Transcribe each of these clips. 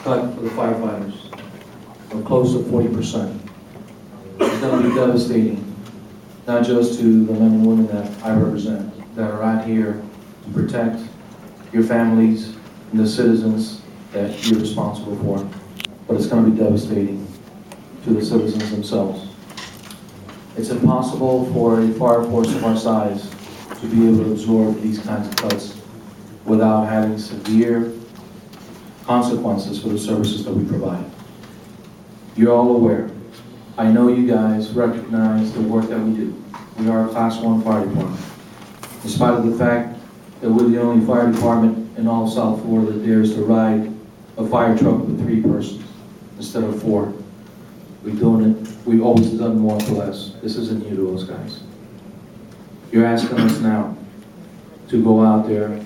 cut for the firefighters of close to 40%. It's going to be devastating, not just to the men and women that I represent, that are out here to protect your families and the citizens that you're responsible for, but it's going to be devastating to the citizens themselves. It's impossible for a fire force of our size to be able to absorb these kinds of cuts without having severe consequences for the services that we provide. You're all aware. I know you guys recognize the work that we do. We are a Class 1 fire department. In spite of the fact that we're the only fire department in all of South Florida that dares to ride a fire truck with 3 persons instead of 4. We've always done more for less. This isn't new to us, guys. You're asking us now to go out there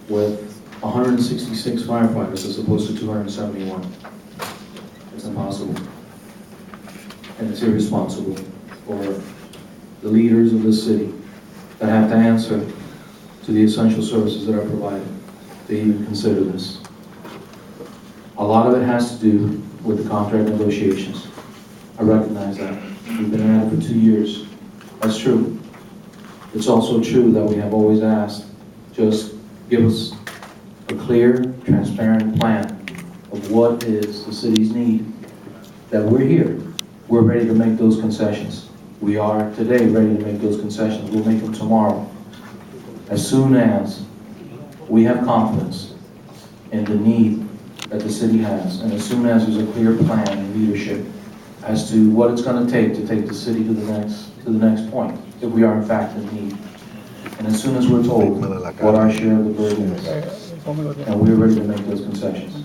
with 166 firefighters as opposed to 271. It's impossible. And it's irresponsible for the leaders of this city that have to answer to the essential services that are provided to even consider this. A lot of it has to do with the contract negotiations. I recognize that. We've been at it for 2 years. That's true. It's also true that we have always asked, just give us a clear, transparent plan of what is the city's need, that we're here. We're ready to make those concessions. We are today ready to make those concessions. We'll make them tomorrow. As soon as we have confidence in the need that the city has, and as soon as there's a clear plan and leadership as to what it's going to take the city to the next point, if we are in fact in need. And as soon as we're told what our share of the burden is, and we're ready to make those concessions.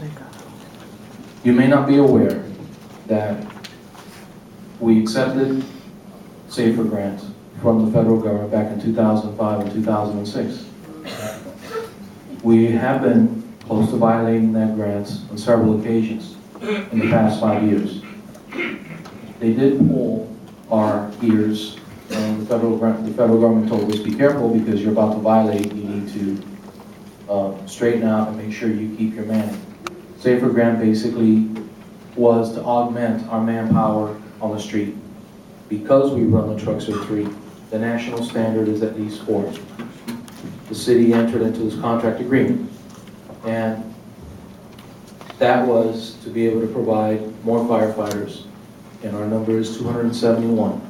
You may not be aware that we accepted SAFER grants from the federal government back in 2005 and 2006. We have been close to violating that grants on several occasions in the past 5 years. They did pull our ears, and the federal government told us, be careful because you're about to violate, you need to straighten out and make sure you keep your manning. SAFER grant basically was to augment our manpower on the street. Because we run the trucks with 3, the national standard is at least 4. The city entered into this contract agreement, and that was to be able to provide more firefighters, and our number is 271.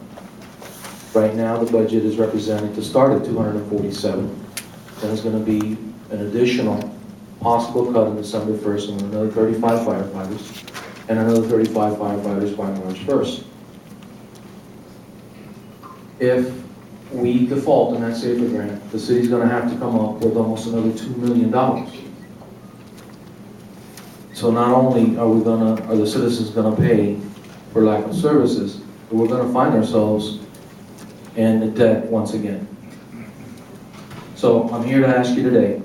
Right now, the budget is represented to start at 247. Then there's going to be an additional possible cut on December 1st and another 35 firefighters, and another 35 firefighters by March 1st. If we default on that SAFER grant, the city's going to have to come up with almost another $2 million. So not only are the citizens going to pay for lack of services, but we're going to find ourselves in debt once again. So I'm here to ask you today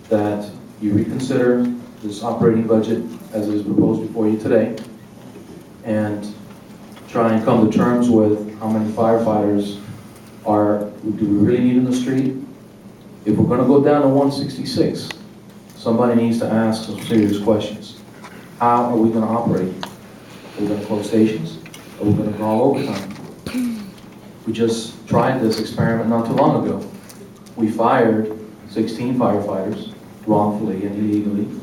that you reconsider this operating budget as it is proposed before you today, and try and come to terms with how many firefighters do we really need in the street. If we're going to go down to 166, somebody needs to ask some serious questions. How are we going to operate? Are we going to close stations? Are we going to call overtime? We just tried this experiment not too long ago. We fired 16 firefighters wrongfully and illegally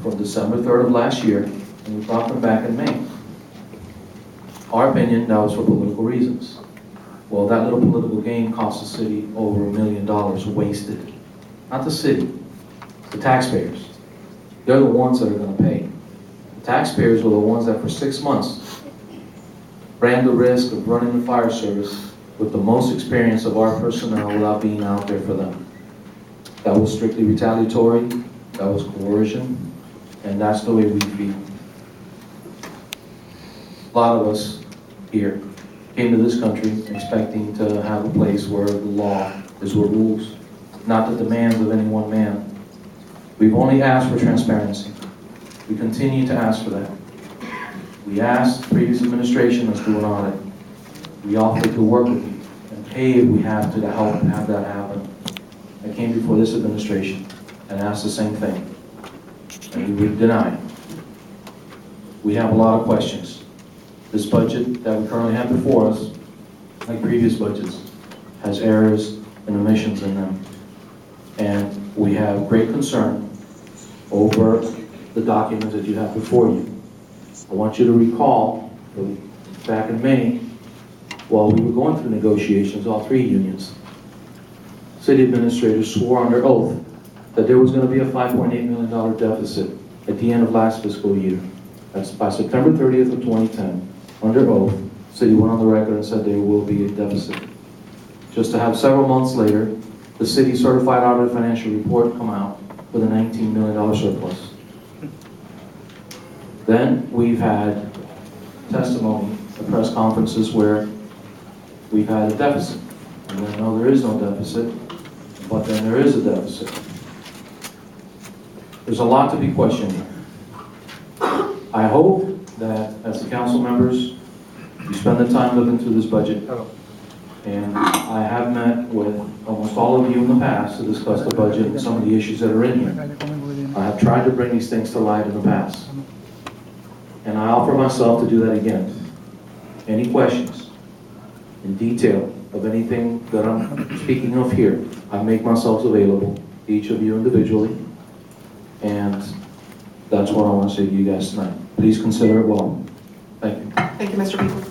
from December 3rd of last year, and we brought them back in May. Our opinion, that was for political reasons. Well, that little political game cost the city over $1 million wasted. Not the city, the taxpayers. They're the ones that are going to pay. The taxpayers were the ones that for 6 months ran the risk of running the fire service with the most experience of our personnel without being out there for them. That was strictly retaliatory, that was coercion, and that's the way we feel. A lot of us here came to this country expecting to have a place where the law is what rules, not the demands of any one man. We've only asked for transparency. We continue to ask for that. We asked the previous administration, let's do an audit. We offered to work with you and pay if we have to help have that happen. I came before this administration and asked the same thing, and we were denied. we have a lot of questions. This budget that we currently have before us, like previous budgets, has errors and omissions in them. And we have great concern over the documents that you have before you. I want you to recall that back in May, while we were going through negotiations, all three unions, city administrators swore under oath that there was going to be a $5.8 million deficit at the end of last fiscal year. That's by September 30th of 2010. Under oath, city went on the record and said there will be a deficit. Just to have several months later, the city certified audit financial report come out with a $19 million surplus. Then we've had testimony at press conferences where we've had a deficit. And then no, there is no deficit, but then there is a deficit. There's a lot to be questioned here. I hope that as the council members, you spend the time looking through this budget. And I have met with almost all of you in the past to discuss the budget and some of the issues that are in here. I have tried to bring these things to light in the past. And I offer myself to do that again. Any questions in detail of anything that I'm speaking of here, I make myself available to each of you individually. And that's what I want to say to you guys tonight. Please consider it well. Thank you. Thank you, Mr. Beaton.